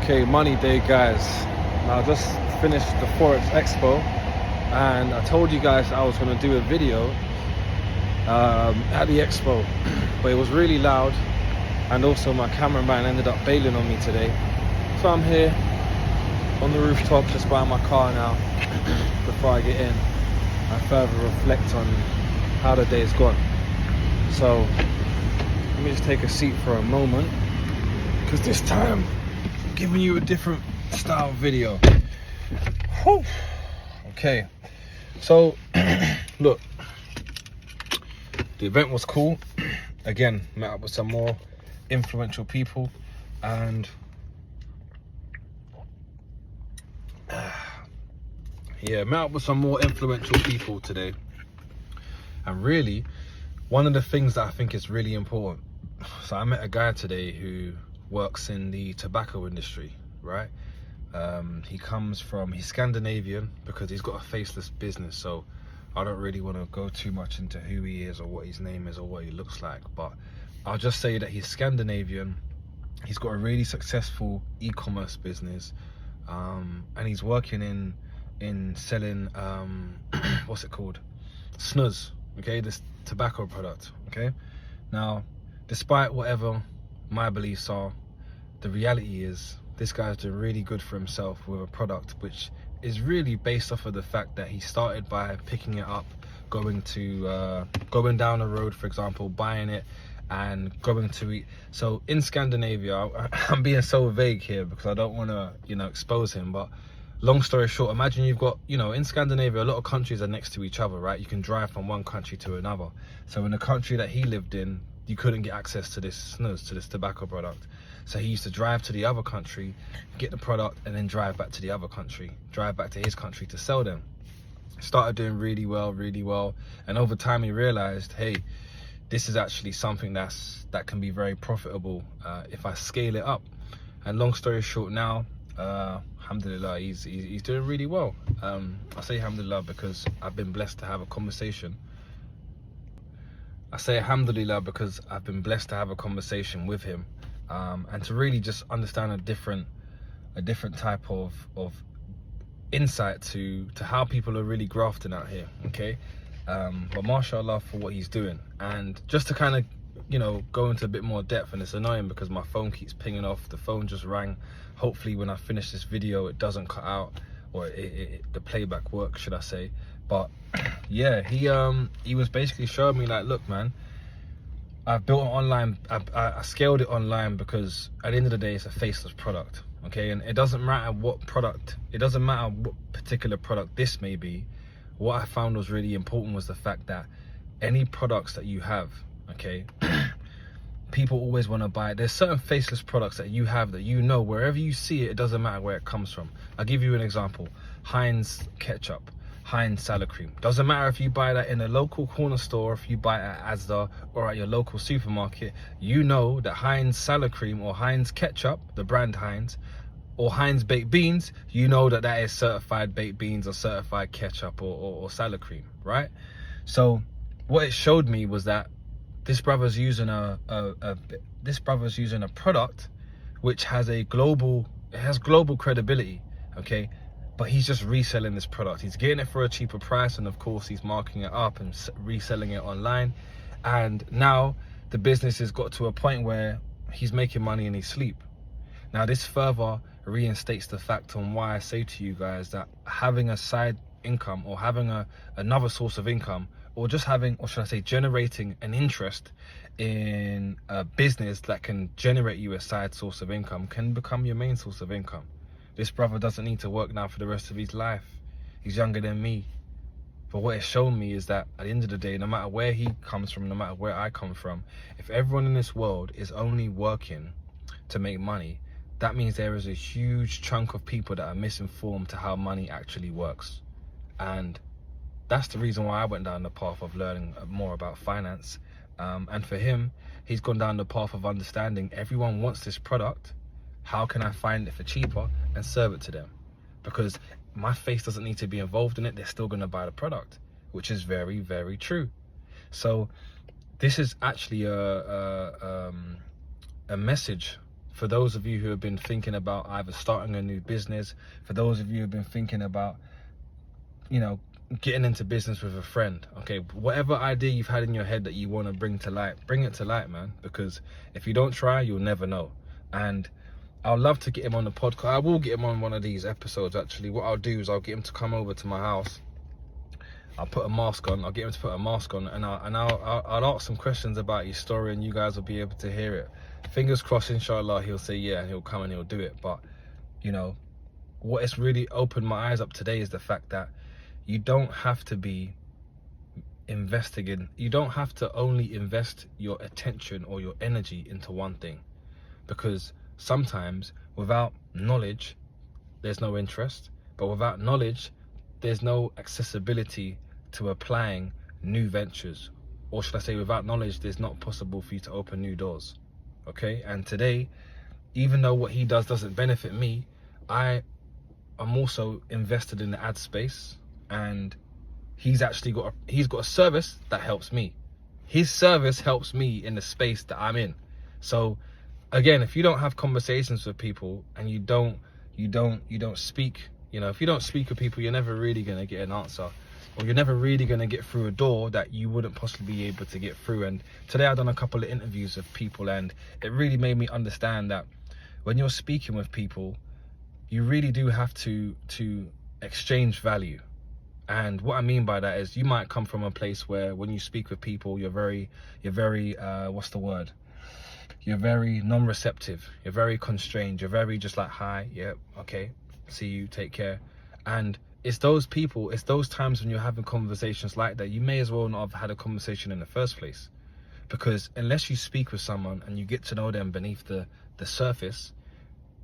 Okay, money day, guys. Now I just finished the Forex Expo, and I told you guys I was going to do a video at the expo, but it was really loud, and also my cameraman ended up bailing on me today. So I'm here on the rooftop just by my car now before I get in and further reflect on how the day's gone. So let me just take a seat for a moment, because this time I'm giving you a different style video. Whew. Okay, so look, the event was cool. Again, met up with some more influential people, and yeah, met up with some more influential people today. And really, one of the things that I think is really important, so I met a guy today who works in the tobacco industry, right? He's Scandinavian, because he's got a faceless business, so I don't really want to go too much into who he is or what his name is or what he looks like, but I'll just say that he's Scandinavian. He's got a really successful e-commerce business, and he's working in selling what's it called, snus, okay, this tobacco product. Okay, now despite whatever my beliefs are, the reality is this guy's doing really good for himself with a product which is really based off of the fact that he started by picking it up, going down the road, for example, buying it and going to eat. So in Scandinavia, I'm being so vague here because I don't want to, expose him, but long story short, imagine you've got, in Scandinavia, a lot of countries are next to each other, right? You can drive from one country to another. So in the country that he lived in, you couldn't get access to this snus, to this tobacco product. So he used to drive to the other country, get the product, and then drive back to the other country, drive back to his country to sell them. Started doing really well. And over time he realized, hey, this is actually something that can be very profitable if I scale it up. And long story short, now, alhamdulillah, he's doing really well. I say alhamdulillah because I've been blessed to have a conversation. I say alhamdulillah because I've been blessed to have a conversation with him, and to really just understand a different type of insight to how people are really grafting out here. Okay, but mashallah for what he's doing. And just to kind of go into a bit more depth, and it's annoying because my phone keeps pinging off. The phone just rang. Hopefully when I finish this video it doesn't cut out, or the playback works, should I say. But yeah, he was basically showing me, like, look man, I've built an online, I scaled it online because at the end of the day it's a faceless product, okay? And it doesn't matter what product, it doesn't matter what particular product this may be. What I found was really important was the fact that any products that you have, okay, people always want to buy it. There's certain faceless products that you have that wherever you see it, it doesn't matter where it comes from. I'll give you an example. Heinz ketchup, Heinz salad cream. Doesn't matter if you buy that in a local corner store, if you buy it at Asda or at your local supermarket, you know that Heinz salad cream or Heinz ketchup, the brand Heinz, or Heinz baked beans, you know that is certified baked beans or certified ketchup or salad cream, right? So what it showed me was that this brother's using a product which has global credibility, okay? But he's just reselling this product. He's getting it for a cheaper price, and of course he's marking it up and reselling it online. And now the business has got to a point where he's making money in his sleep. Now this further reinstates the fact on why I say to you guys that having a side income, or having another source of income, or just having, or should I say, generating an interest in a business that can generate you a side source of income can become your main source of income. This brother doesn't need to work now for the rest of his life. He's younger than me. But what it's shown me is that at the end of the day, no matter where he comes from, no matter where I come from, if everyone in this world is only working to make money, that means there is a huge chunk of people that are misinformed to how money actually works. And that's the reason why I went down the path of learning more about finance. And for him, he's gone down the path of understanding everyone wants this product. How can I find it for cheaper and serve it to them? Because my face doesn't need to be involved in it. They're still going to buy the product, which is very, very true. So this is actually a message for those of you who have been thinking about either starting a new business, for those of you who have been thinking about, you know, getting into business with a friend, okay, whatever idea you've had in your head that you want to bring to light, bring it to light, man, because if you don't try, you'll never know. And I'd love to get him on the podcast. I will get him on one of these episodes, actually. What I'll do is I'll get him to come over to my house. I'll put a mask on. I'll get him to put a mask on, and I'll ask some questions about his story, and you guys will be able to hear it. Fingers crossed, inshallah, he'll say yeah, and he'll come and he'll do it. But, you know, what has really opened my eyes up today is the fact that you don't have to be investing in, you don't have to only invest your attention or your energy into one thing, because sometimes without knowledge, there's no interest, but without knowledge, there's no accessibility to applying new ventures, or should I say, without knowledge, there's not possible for you to open new doors. Okay, and today, even though what he does doesn't benefit me, I am also invested in the ad space, and he's actually got a service that helps me. His service helps me in the space that I'm in. So again, if you don't have conversations with people and you don't speak, you know, if you don't speak with people, you're never really going to get an answer, or you're never really going to get through a door that you wouldn't possibly be able to get through. And today I've done a couple of interviews with people, and it really made me understand that when you're speaking with people, you really do have to exchange value. And what I mean by that is, you might come from a place where when you speak with people, you're very what's the word? You're very non-receptive. You're very constrained. You're very just like, hi, yeah, okay, see you, take care. And it's those people, it's those times when you're having conversations like that, you may as well not have had a conversation in the first place. Because unless you speak with someone and you get to know them beneath the surface,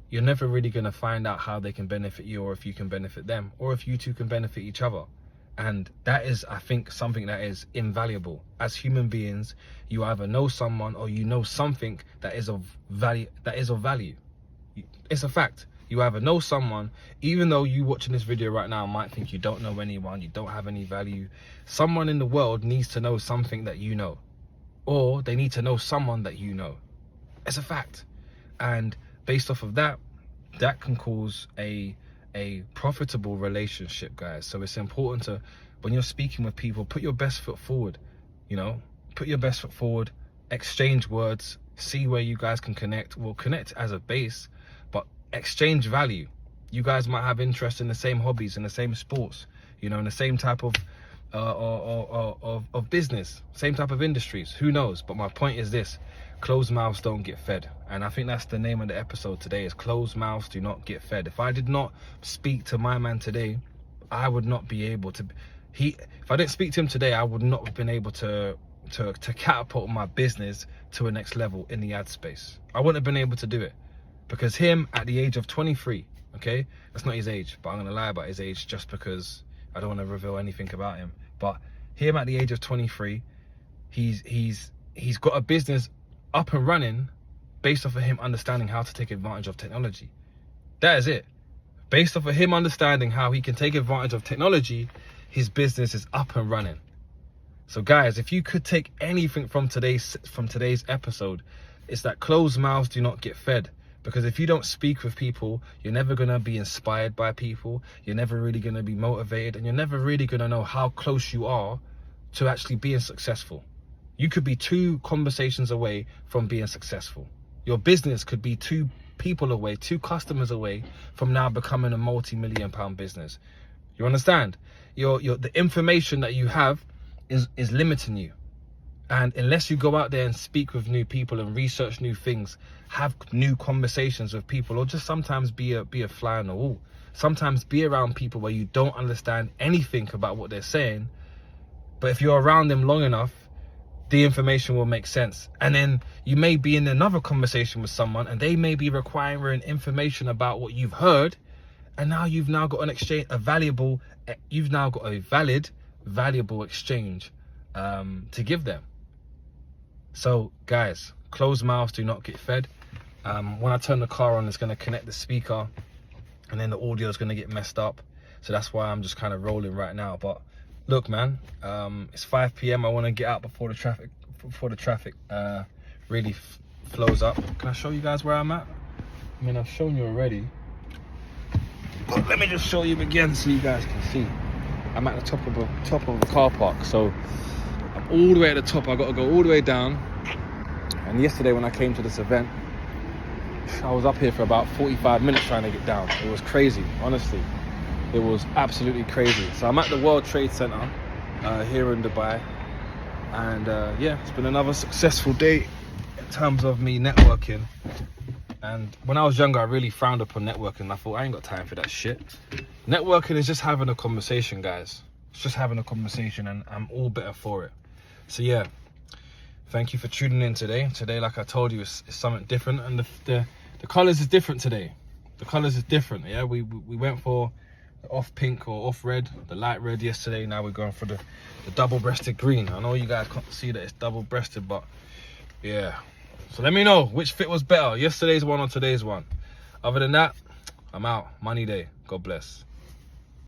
you're never really going to find out how they can benefit you, or if you can benefit them, or if you two can benefit each other. And that is, I think, something that is invaluable. As human beings, you either know someone or you know something that is of value. It's a fact. You either know someone, even though you watching this video right now might think you don't know anyone, you don't have any value. Someone in the world needs to know something that you know, or they need to know someone that you know. It's a fact. And based off of that, that can cause a profitable relationship, guys. So it's important to, when you're speaking with people, put your best foot forward. You know, put your best foot forward, exchange words, see where you guys can connect. Well, connect as a base, but exchange value. You guys might have interest in the same hobbies, in the same sports, you know, in the same type of business, same type of industries. Who knows? But my point is this: closed mouths don't get fed. And I think that's the name of the episode today, is closed mouths do not get fed. If I did not speak to my man today, I would not be able to, if I didn't speak to him today, I would not have been able to catapult my business to a next level in the ad space. I wouldn't have been able to do it, because him at the age of 23, okay, that's not his age, but I'm gonna lie about his age just because I don't want to reveal anything about him. But him at the age of 23, he's got a business up and running based off of him understanding how to take advantage of technology. That is it. Based off of him understanding how he can take advantage of technology, his business is up and running. So guys, if you could take anything from today's episode, it's that closed mouths do not get fed. Because if you don't speak with people, you're never going to be inspired by people, you're never really going to be motivated, and you're never really going to know how close you are to actually being successful. You could be 2 conversations away from being successful. Your business could be 2 people away, 2 customers away from now becoming a multi-million-pound business. You understand? The information that you have is limiting you. And unless you go out there and speak with new people and research new things, have new conversations with people, or just sometimes be a fly on the wall. Sometimes be around people where you don't understand anything about what they're saying, but if you're around them long enough, the information will make sense. And then you may be in another conversation with someone and they may be requiring information about what you've heard, and now you've now got an exchange, you've now got a valid, valuable exchange to give them. So guys, closed mouths do not get fed. When I turn the car on, it's going to connect the speaker, and then the audio is going to get messed up. So that's why I'm just kind of rolling right now. But look, man, it's 5 p.m. I want to get out before the traffic really flows up. Can I show you guys where I'm at? I mean, I've shown you already, but let me just show you again so you guys can see. I'm at the top of the car park, so I'm all the way at the top. I got to go all the way down. And yesterday when I came to this event, I was up here for about 45 minutes trying to get down. It was crazy, honestly. It was absolutely crazy. So I'm at the World Trade Center here in Dubai, and yeah, it's been another successful day in terms of me networking. And when I was younger, I really frowned upon networking. I thought, I ain't got time for that shit. Networking is just having a conversation, guys. It's just having a conversation, and I'm all better for it. So yeah, thank you for tuning in today. Today, like I told you, it's something different, and the colors is different today. The colors is different. Yeah, we went for the off pink or off red, the light red yesterday. Now we're going for the double-breasted green. I know you guys can't see that it's double-breasted, but yeah. So let me know which fit was better, yesterday's one or today's one. Other than that, I'm out. Money day. God bless.